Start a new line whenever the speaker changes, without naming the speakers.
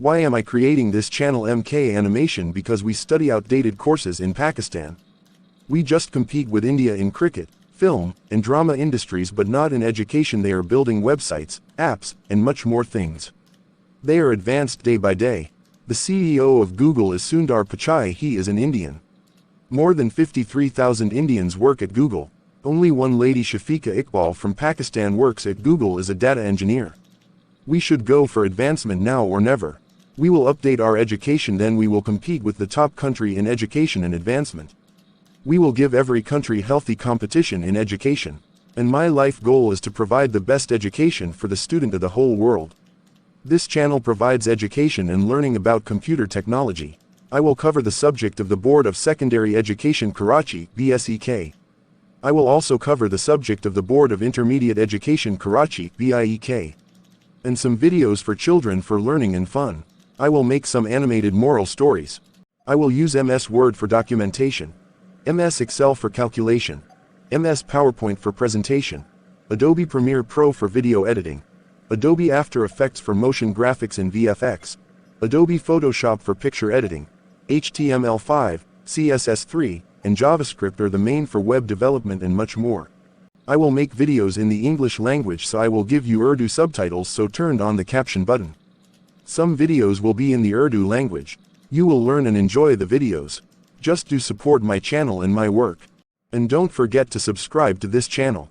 Why am I creating this channel MK Animation? Because we study outdated courses in Pakistan. We just compete with India in cricket, film, and drama industries, but not in education. They are building websites, apps, and much more things. They are advanced day by day. The CEO of Google is Sundar Pichai. He is an Indian. More than 53,000 Indians work at Google. Only one lady, Shafiqa Iqbal from Pakistan, works at Google as a data engineer. We should go for advancement now or never. We will update our education, then we will compete with the top country in education and advancement. We will give every country healthy competition in education. And my life goal is to provide the best education for the student of the whole world. This channel provides education and learning about computer technology. I will cover the subject of the Board of Secondary Education Karachi, BSEK. I will also cover the subject of the Board of Intermediate Education Karachi, BIEK. And some videos for children for learning and fun. I will make some animated moral stories. I will use MS Word for documentation, MS Excel for calculation, MS PowerPoint for presentation, Adobe Premiere Pro for video editing, Adobe After Effects for motion graphics and VFX, Adobe Photoshop for picture editing, HTML5, CSS3, and JavaScript are the main for web development, and much more. I will make videos in the English language, so I will give you Urdu subtitles, so turn on the caption button. Some videos will be in the Urdu language. You will learn and enjoy the videos. Just do support my channel and my work. And don't forget to subscribe to this channel.